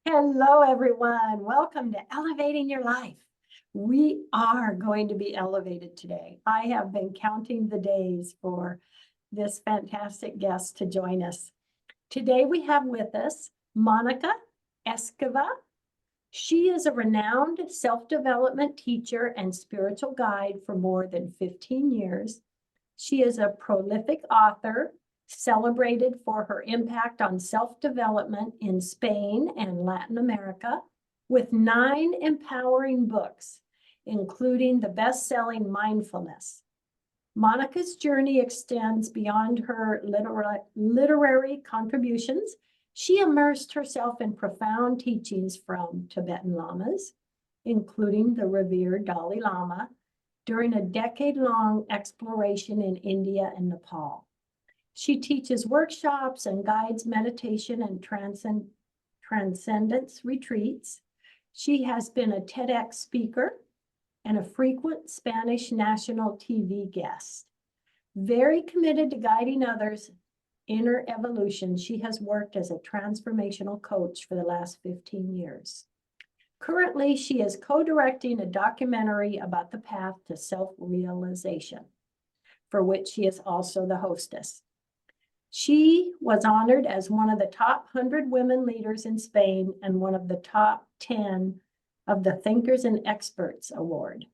Hello, everyone. Welcome to Elevating Your Life. We are going to be elevated today. I have been counting the days for this fantastic guest to join us. Today we have with us Mónica Esgueva. She is a renowned self-development teacher and spiritual guide for more than 15 years. She is a prolific author, celebrated for her impact on self-development in Spain and Latin America, with 9 empowering books, including the best-selling Mindfulness. Mónica's journey extends beyond her literary contributions. She immersed herself in profound teachings from Tibetan lamas, including the revered Dalai Lama, during a decade-long exploration in India and Nepal. She teaches workshops and guides meditation and transcendence retreats. She has been a TEDx speaker and a frequent Spanish national TV guest. Very committed to guiding others' inner evolution, she has worked as a transformational coach for the last 15 years. Currently, she is co-directing a documentary about the path to self-realization, for which she is also the hostess. She was honored as one of the top 100 women leaders in Spain and one of the top 10 of the Thinkers and Experts Award.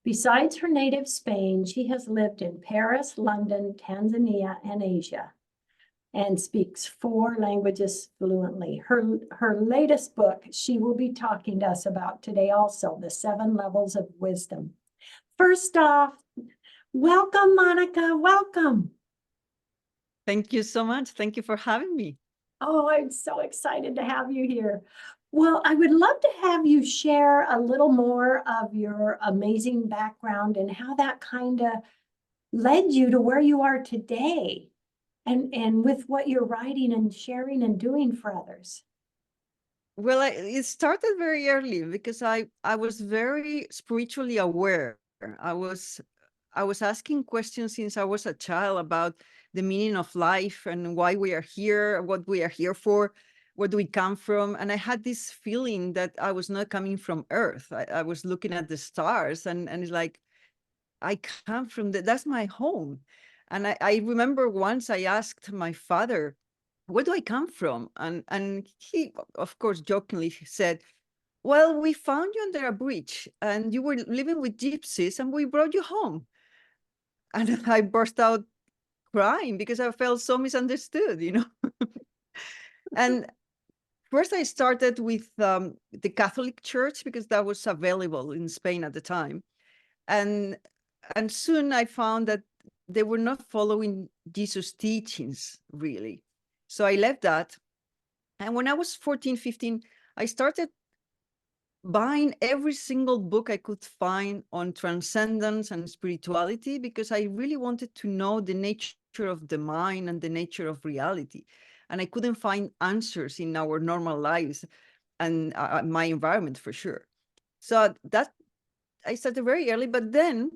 Besides her native Spain, she has lived in Paris, London, Tanzania, and Asia, and speaks 4 languages fluently. Her latest book, she will be talking to us about today also, The 7 Levels of Wisdom. First off, welcome, Mónica, welcome. Thank you so much. Thank you for having me. Oh, I'm so excited to have you here. Well, I would love to have you share a little more of your amazing background and how that kind of led you to where you are today and with what you're writing and sharing and doing for others. Well, it started very early because I was very spiritually aware. I was asking questions since I was a child about the meaning of life and why we are here, what we are here for, where do we come from. And I had this feeling that I was not coming from Earth. I was looking at the stars and it's like, I come from that's my home. And I remember once I asked my father, where do I come from? And he, of course, jokingly said, well, we found you under a bridge and you were living with gypsies and we brought you home. And I burst out crying because I felt so misunderstood, And first I started with the Catholic Church because that was available in Spain at the time. And soon I found that they were not following Jesus' teachings, really. So I left that. And when I was 14, 15, I started buying every single book I could find on transcendence and spirituality because I really wanted to know the nature of the mind and the nature of reality. And I couldn't find answers in our normal lives and my environment for sure. So that I started very early, but then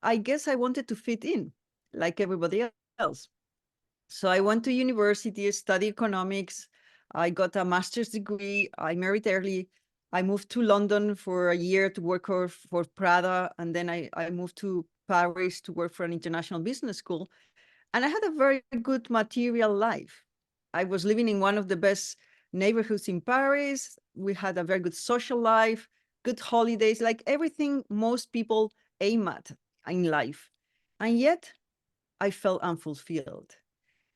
I guess I wanted to fit in like everybody else. So I went to university, studied economics. I got a master's degree. I married early. I moved to London for a year to work for Prada. And then I moved to Paris to work for an international business school. And I had a very good material life. I was living in one of the best neighborhoods in Paris. We had a very good social life, good holidays, like everything most people aim at in life. And yet I felt unfulfilled.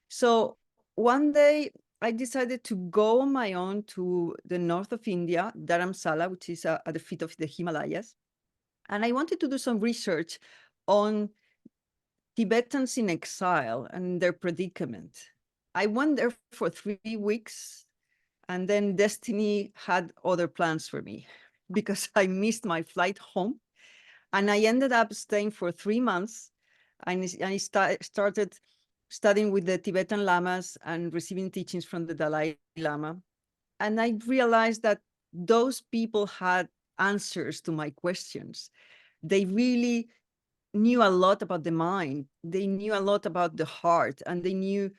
So one day I decided to go on my own to the north of India, Dharamsala, which is at the feet of the Himalayas. And I wanted to do some research on Tibetans in exile and their predicament. I went there for 3 weeks, and then destiny had other plans for me because I missed my flight home. And I ended up staying for 3 months, and I started studying with the Tibetan lamas and receiving teachings from the Dalai Lama. And I realized that those people had answers to my questions. They really knew a lot about the mind. They knew a lot about the heart, and they knew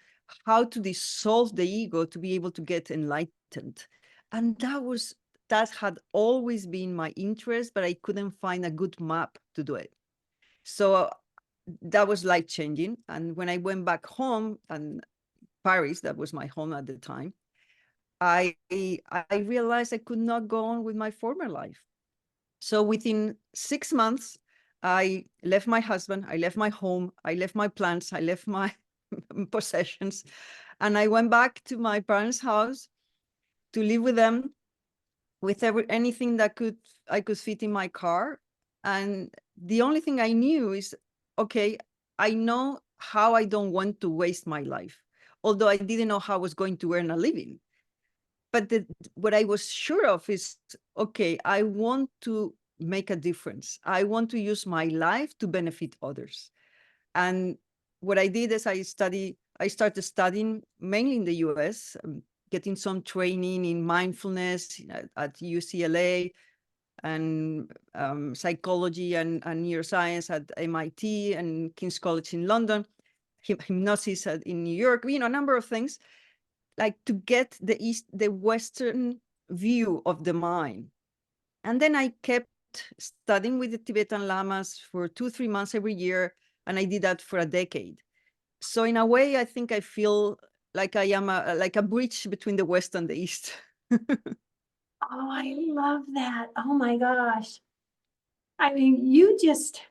how to dissolve the ego to be able to get enlightened. And that had always been my interest, but I couldn't find a good map to do it. So that was life changing. And when I went back home, and Paris, that was my home at the time, I realized I could not go on with my former life. So within 6 months, I left my husband, I left my home, I left my plants, I left my possessions, and I went back to my parents' house to live with them, with anything that I could fit in my car. And the only thing I knew is, okay, I know how I don't want to waste my life, although I didn't know how I was going to earn a living. But what I was sure of is, okay, I want to make a difference. I want to use my life to benefit others. And what I did is I started studying mainly in the US, getting some training in mindfulness at UCLA, and psychology and neuroscience at MIT and King's College in London, hypnosis in New York, a number of things, like to get the Western view of the mind. And then I kept studying with the Tibetan lamas for 2-3 months every year, and I did that for a decade. So in a way, I think I feel like I am like a bridge between the West and the East. Oh, I love that. Oh my gosh. I mean, you just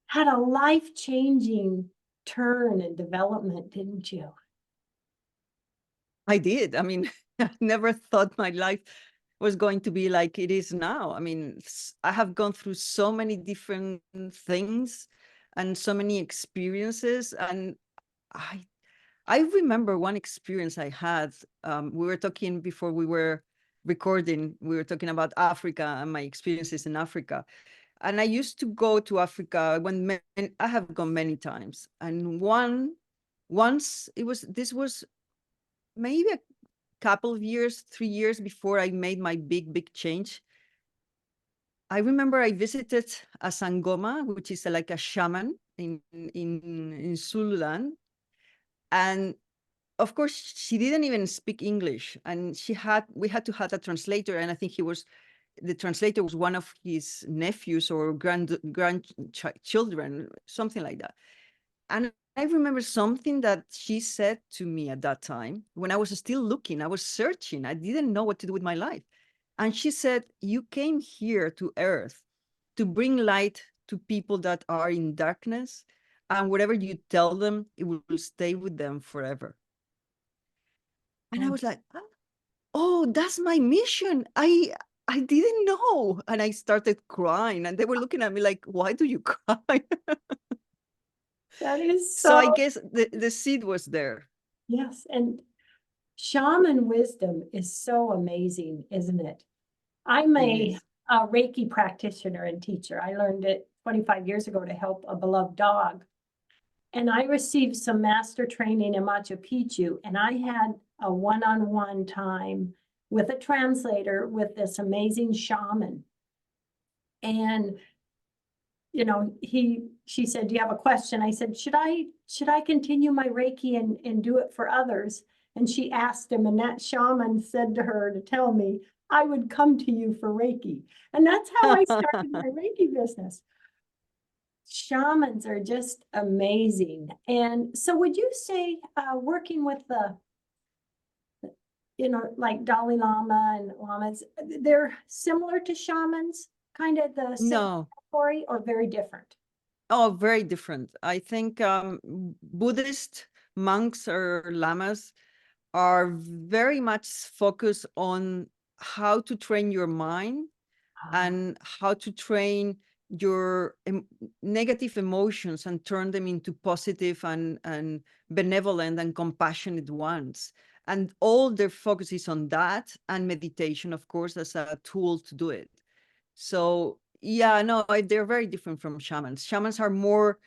had a life-changing turn and development, didn't you? I did. I mean, I never thought my life was going to be like it is now. I mean, I have gone through so many different things and so many experiences. And I remember one experience I had. We were talking before we were recording, we were talking about Africa and my experiences in Africa. And I used to go to Africa I have gone many times. And once this was maybe a couple of years, 3 years before I made my big change. I remember I visited a Sangoma, which is like a shaman in Zululand. And of course, she didn't even speak English. And we had to have a translator. And I think the translator was one of his nephews or grandchildren, something like that. And I remember something that she said to me at that time when I was still looking, I was searching, I didn't know what to do with my life. And she said, you came here to Earth to bring light to people that are in darkness, and whatever you tell them, it will stay with them forever. And I was like, oh, that's my mission. I didn't know. And I started crying, and they were looking at me like, why do you cry? That is So I so, guess the seed was there. yes. And shaman wisdom is so amazing, isn't it? I'm It a is. Reiki practitioner and teacher. I learned it 25 years ago to help a beloved dog. And I received some master training in Machu Picchu, and I had a one-on-one time with a translator with this amazing shaman. And she said, do you have a question? I said, should I continue my Reiki and do it for others? And she asked him, and that shaman said to her to tell me, I would come to you for Reiki. And that's how I started my Reiki business. Shamans are just amazing. And so would you say working with like Dalai Lama and lamas, they're similar to shamans, kind of the same No. category, or very different? Oh, very different. I think Buddhist monks or lamas are very much focused on how to train your mind and how to train your negative emotions and turn them into positive and benevolent and compassionate ones. And all their focus is on that, and meditation, of course, as a tool to do it. So yeah, no, they're very different from shamans. Shamans are more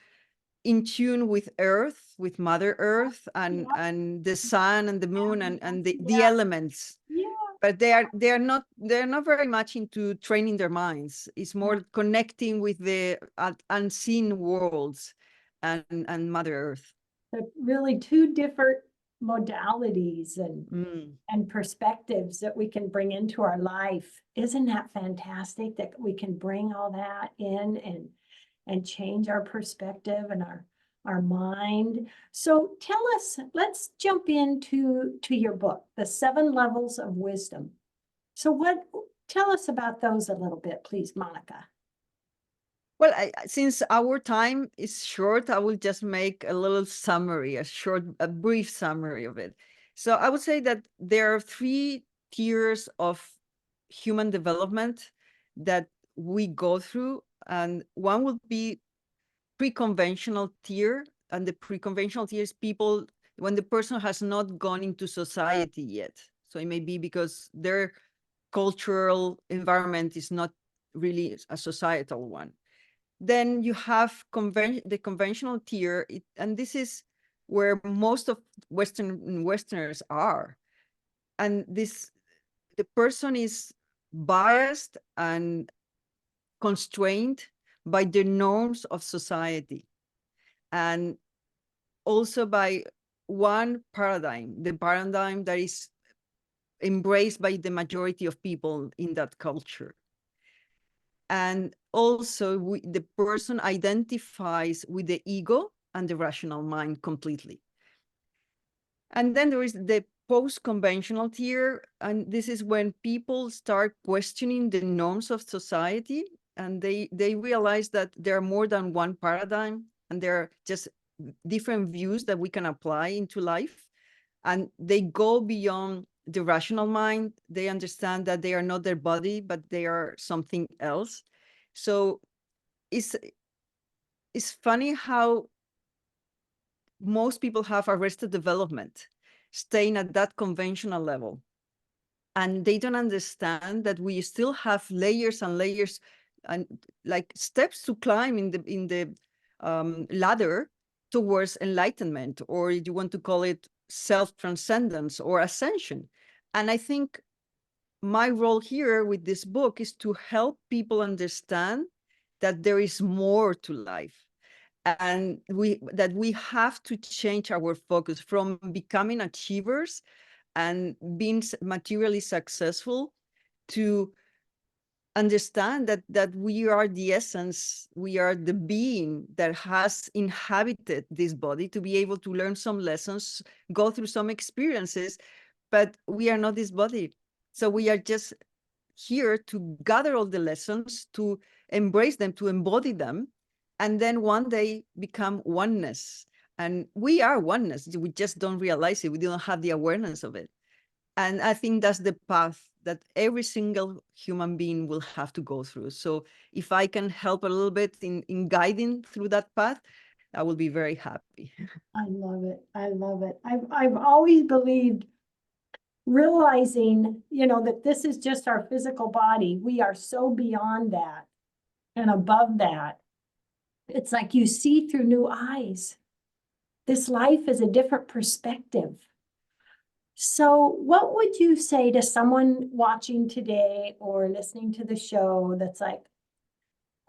in tune with Earth, with Mother Earth, Yeah, and the sun and the moon and the yeah, elements. yeah, But they're not very much into training their minds. It's yeah. more connecting with the unseen worlds and Mother Earth. They're really two different modalities and perspectives that we can bring into our life. Isn't that fantastic that we can bring all that in and change our perspective and our mind? So tell us, let's jump into your book, The 7 Levels of Wisdom. So tell us about those a little bit, please, Monica. Well, since our time is short, I will just make a little summary, a brief summary of it. So I would say that there are 3 tiers of human development that we go through, and one would be pre-conventional tier, and the pre-conventional tier is people when the person has not gone into society yet. So it may be because their cultural environment is not really a societal one. Then you have the conventional tier, and this is where most of Westerners are. And the person is biased and constrained by the norms of society, and also by one paradigm, the paradigm that is embraced by the majority of people in that culture. And also the person identifies with the ego and the rational mind completely. And then there is the post-conventional tier, and this is when people start questioning the norms of society, and they realize that there are more than one paradigm, and there are just different views that we can apply into life. And they go beyond the rational mind. They understand that they are not their body, but they are something else. So it's funny how most people have arrested development, staying at that conventional level. And they don't understand that we still have layers and layers and like steps to climb in the ladder towards enlightenment, or you want to call it self-transcendence or ascension. And I think my role here with this book is to help people understand that there is more to life, and that we have to change our focus from becoming achievers and being materially successful to understand that we are the essence, we are the being that has inhabited this body to be able to learn some lessons, go through some experiences, but we are not this body. So we are just here to gather all the lessons, to embrace them, to embody them, and then one day become oneness. And we are oneness. We just don't realize it. We don't have the awareness of it. And I think that's the path that every single human being will have to go through. So if I can help a little bit in guiding through that path, I will be very happy. I love it. I love it. I've always believed, realizing, that this is just our physical body. We are so beyond that and above that. It's like you see through new eyes. This life is a different perspective. So what would you say to someone watching today or listening to the show that's like,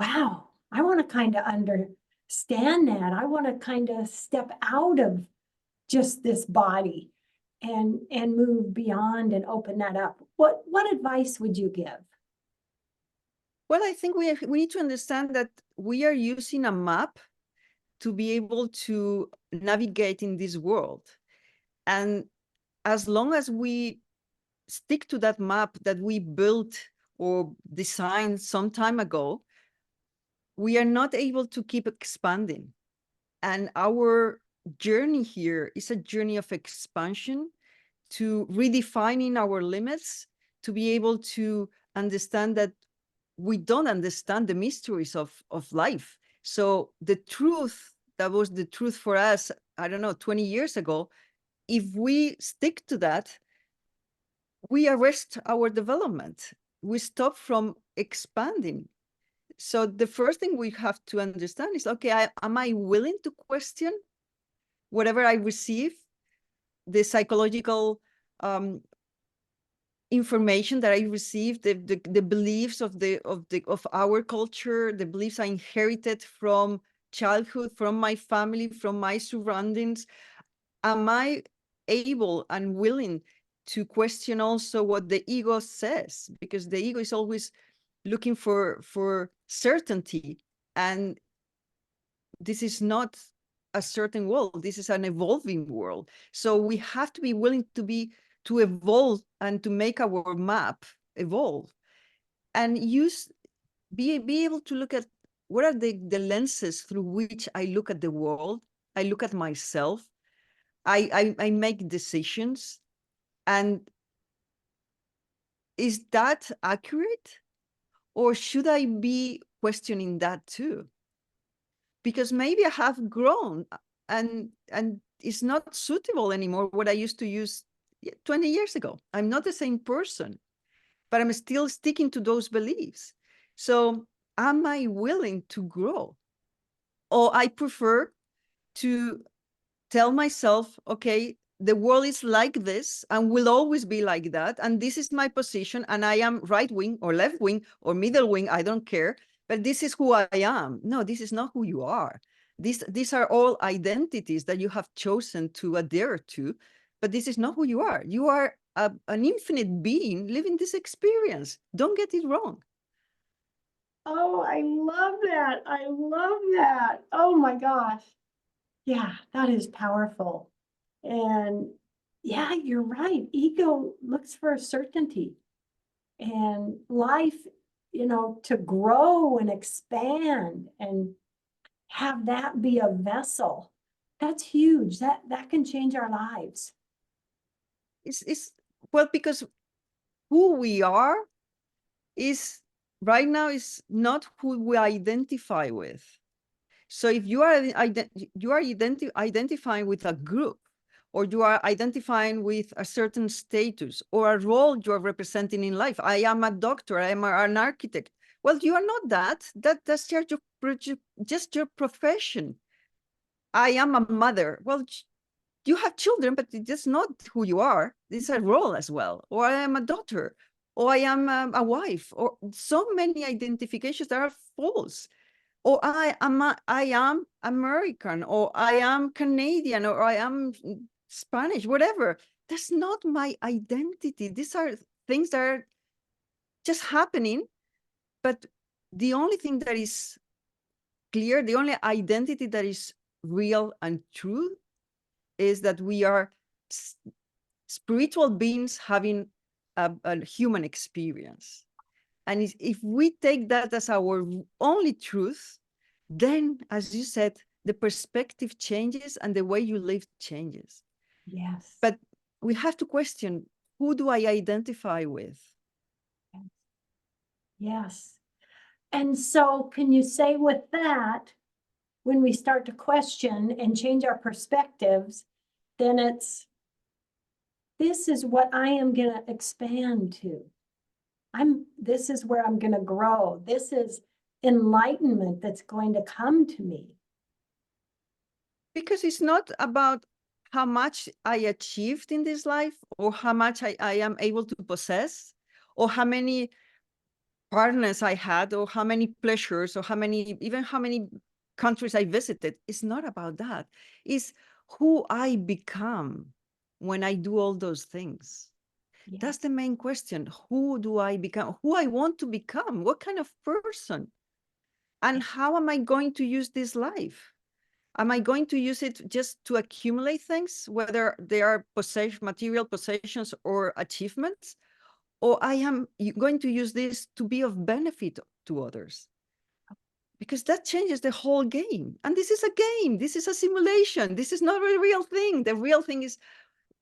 wow, I want to kind of understand that. I want to kind of step out of just this body and move beyond and open that up. What advice would you give? Well, I think we need to understand that we are using a map to be able to navigate in this world. And as long as we stick to that map that we built or designed some time ago, we are not able to keep expanding. And our journey here is a journey of expansion, to redefining our limits, to be able to understand that we don't understand the mysteries of life. So the truth, that was the truth for us, I don't know, 20 years ago, if we stick to that, we arrest our development. We stop from expanding. So the first thing we have to understand is, okay, am I willing to question whatever I receive, the psychological information that I received, the beliefs of our culture, the beliefs I inherited from childhood, from my family, from my surroundings? Am I able and willing to question also what the ego says, because the ego is always looking for certainty, and this is not a certain world. This is an evolving world. So we have to be willing to evolve and to make our map evolve, and be able to look at what are the lenses through which I look at the world, I look at myself, I make decisions, and is that accurate? Or should I be questioning that too? Because maybe I have grown and it's not suitable anymore what I used to use 20 years ago. I'm not the same person, but I'm still sticking to those beliefs. So am I willing to grow? Or I prefer to tell myself, okay, the world is like this and will always be like that. And this is my position. And I am right wing or left wing or middle wing. I don't care. But this is who I am. No, this is not who you are. These are all identities that you have chosen to adhere to. But this is not who you are. You are an infinite being living this experience. Don't get it wrong. Oh, I love that. I love that. Oh my gosh. Yeah, that is powerful. And yeah, you're right. Ego looks for certainty and life, to grow and expand and have that be a vessel. That's huge. That can change our lives. It's well, because who we are is right now is not who we identify with. So if you are identifying with a group, or you are identifying with a certain status or a role you are representing in life, I am a doctor, I am an architect. Well, you are not that. That's just your profession. I am a mother. Well, you have children, but it's not who you are. It's a role as well. Or I am a daughter, or I am a wife, or so many identifications that are false. Or I am American, or I am Canadian, or I am Spanish, whatever. That's not my identity. These are things that are just happening. But the only thing that is clear, the only identity that is real and true, is that we are spiritual beings having a human experience. And if we take that as our only truth, then, as you said, the perspective changes and the way you live changes. Yes. But we have to question, who do I identify with? Yes. And so can you say with that, when we start to question and change our perspectives, then this is what I am going to expand to. This is where I'm going to grow. This is enlightenment that's going to come to me. Because it's not about how much I achieved in this life, or how much I am able to possess, or how many partners I had, or how many pleasures, or how many countries I visited. It's not about that. It's who I become when I do all those things. Yes. That's the main question. Who do I become? Who I want to become? What kind of person? And how am I going to use this life? Am I going to use it just to accumulate things, whether they are material possessions or achievements? Or I am going to use this to be of benefit to others? Because that changes the whole game. And this is a game. This is a simulation. This is not a real thing. The real thing is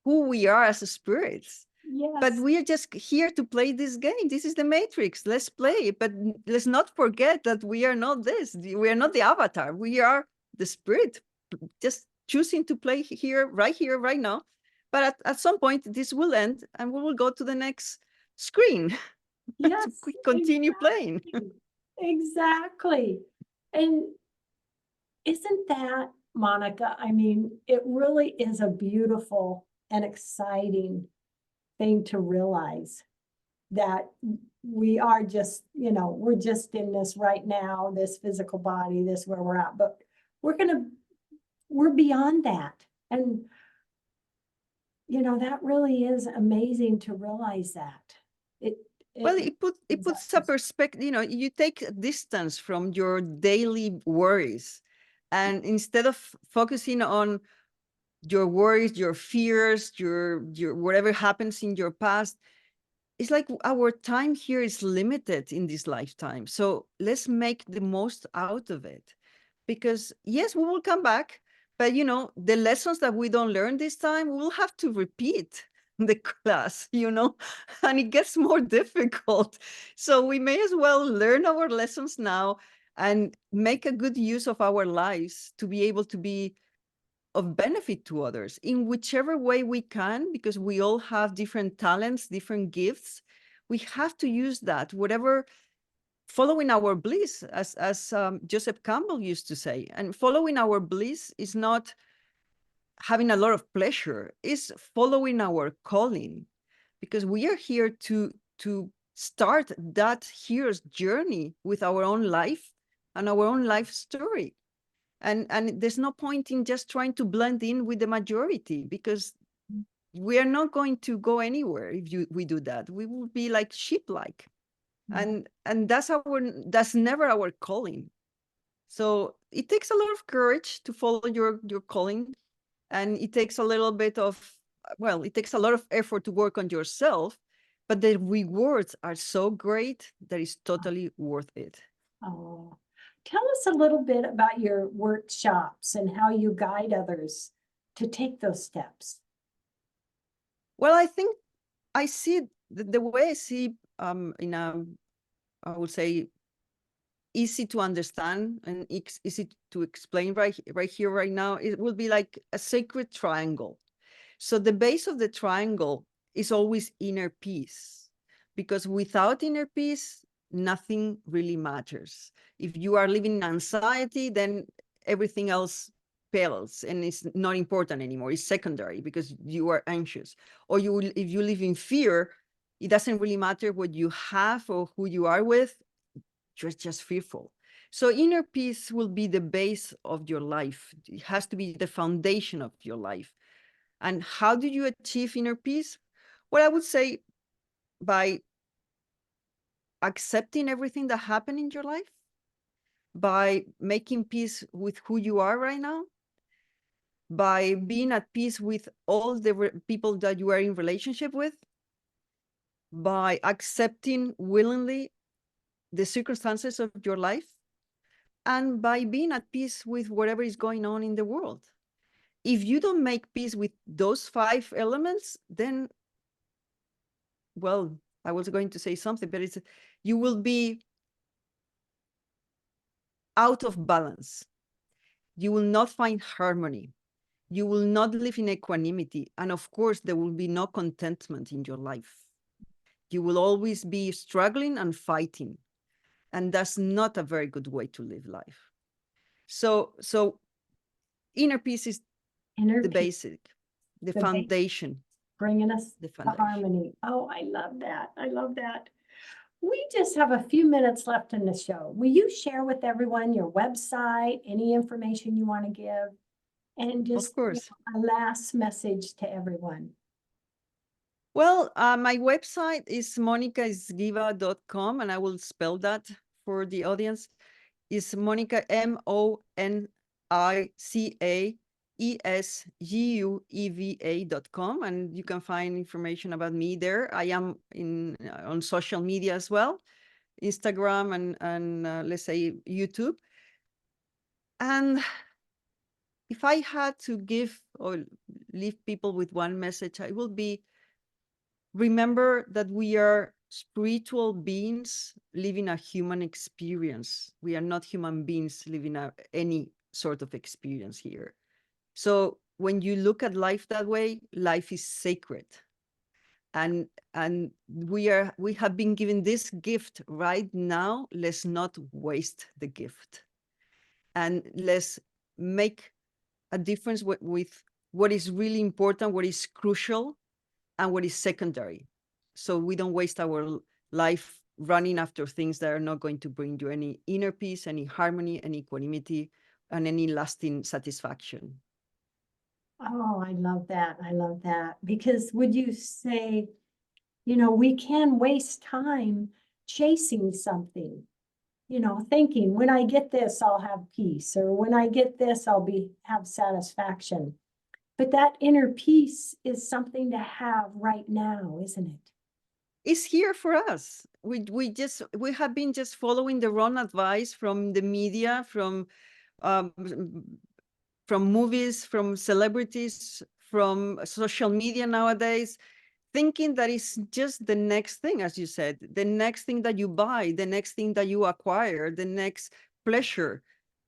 who we are as spirits. Yes. But we are just here to play this game. This is the Matrix. Let's play. But let's not forget that we are not this. We are not the avatar. We are the spirit, just choosing to play here, right now. But at some point, this will end and we will go to the next screen. Yes. To continue playing. Exactly. And isn't that, Monica? I mean, it really is a beautiful and exciting thing to realize that we are just, we're just in this right now, this physical body, this where we're at, but we're beyond that. And you know, that really is amazing to realize that. Well, It it puts a perspective, you know, you take a distance from your daily worries. And instead of focusing on your worries, your fears, your whatever happens in your past, it's like our time here is limited in this lifetime. So let's make the most out of it. Because yes, we will come back, but you know, the lessons that we don't learn this time, we'll have to repeat the class, you know, and it gets more difficult. So we may as well learn our lessons now and make a good use of our lives to be able to be of benefit to others in whichever way we can, because we all have different talents, different gifts. We have to use that, whatever, following our bliss, as Joseph Campbell used to say. And following our bliss is not having a lot of pleasure, is following our calling, because we are here to start that hero's journey with our own life and our own life story. And there's no point in just trying to blend in with the majority, because we are not going to go anywhere if we do that. We will be like sheep-like. And that's never our calling. So it takes a lot of courage to follow your calling, and it takes a little bit of, well, it takes a lot of effort to work on yourself, but the rewards are so great that it's totally worth it. Oh, tell us a little bit about your workshops and how you guide others to take those steps. Well, I think I see the way I see in a, I would say, easy to understand and easy to explain right here, right now, it will be like a sacred triangle. So the base of the triangle is always inner peace, because without inner peace, nothing really matters. If you are living in anxiety, then everything else pales and it's not important anymore. It's secondary because you are anxious. Or if you live in fear, it doesn't really matter what you have or who you are with. You're just fearful. So inner peace will be the base of your life. It has to be the foundation of your life. And how do you achieve inner peace? Well, I would say by accepting everything that happened in your life, by making peace with who you are right now, by being at peace with all the people that you are in relationship with, by accepting willingly the circumstances of your life, and by being at peace with whatever is going on in the world. If you don't make peace with those 5 elements, then, well, I was going to say something, but you will be out of balance. You will not find harmony. You will not live in equanimity. And of course, there will be no contentment in your life. You will always be struggling and fighting. And that's not a very good way to live life. So inner peace is the basic, the foundation. Bringing us to harmony. Oh, I love that. I love that. We just have a few minutes left in the show. Will you share with everyone your website, any information you want to give, and just, of course, a last message to everyone? Well, my website is monicaesgueva.com, and I will spell that for the audience. It's Monica, MonicaEsgueva.com, and you can find information about me there. I am on social media as well, Instagram and let's say YouTube. And if I had to give or leave people with one message, it will be, remember that we are spiritual beings living a human experience. We are not human beings living any sort of experience here. So when you look at life that way, life is sacred. And we have been given this gift right now. Let's not waste the gift. And let's make a difference with what is really important, what is crucial, and what is secondary. So we don't waste our life running after things that are not going to bring you any inner peace, any harmony, any equanimity, and any lasting satisfaction. Oh, I love that. I love that. Because would you say, we can waste time chasing something, thinking when I get this, I'll have peace, or when I get this, I'll have satisfaction. But that inner peace is something to have right now, isn't it? It's here for us. We have been just following the wrong advice from the media, um, from movies, from celebrities, from social media nowadays, thinking that it's just the next thing, as you said, the next thing that you buy, the next thing that you acquire, the next pleasure.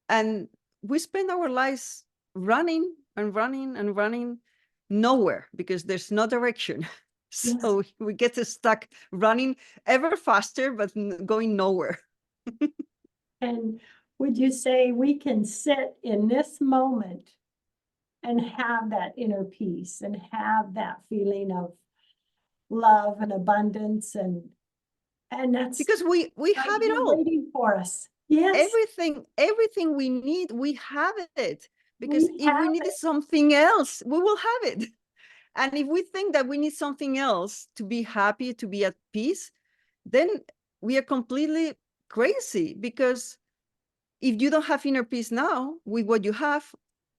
And we spend our lives running and running and running nowhere because there's no direction. Yes. So we get stuck running ever faster, but going nowhere. And would you say we can sit in this moment and have that inner peace and have that feeling of love and abundance, and that's Because we right have it here all. waiting for us. Yes, Everything we need, we have it. Because we if we have needed it. something else, we will have it. And if we think that we need something else to be happy, to be at peace, then we are completely crazy. Because if you don't have inner peace now with what you have,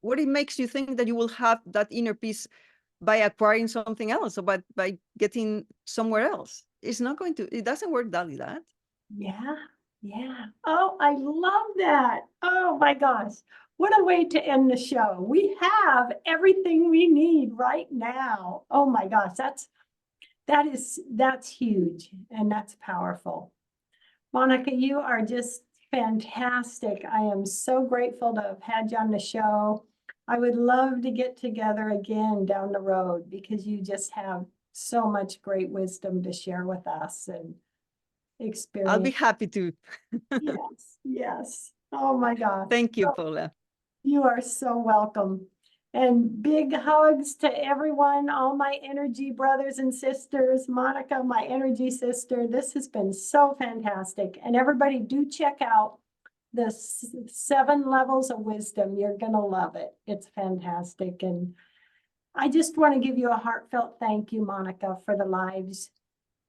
what it makes you think that you will have that inner peace by acquiring something else, or by getting somewhere else? It's not going to, it doesn't work like that. Yeah, yeah. Oh, I love that. Oh my gosh. What a way to end the show. We have everything we need right now. Oh my gosh, that's huge and that's powerful. Monica, you are just fantastic. I am so grateful to have had you on the show. I would love to get together again down the road because you just have so much great wisdom to share with us and I'll be experience. happy to. Yes, yes. Oh my gosh. Thank you, Oh, Paula. you are so welcome. And big hugs to everyone, all my energy brothers and sisters. Monica, my energy sister. This has been so fantastic. And everybody do check out the 7 levels of wisdom. You're going to love it. It's fantastic. And I just want to give you a heartfelt thank you, Monica, for the lives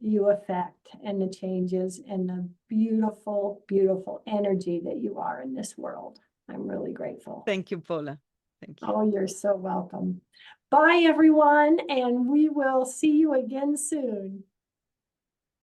you affect and the changes and the beautiful, beautiful energy that you are in this world. I'm really grateful. Thank you, Paula. Thank you. Oh, you're so welcome. Bye, everyone, and we will see you again soon.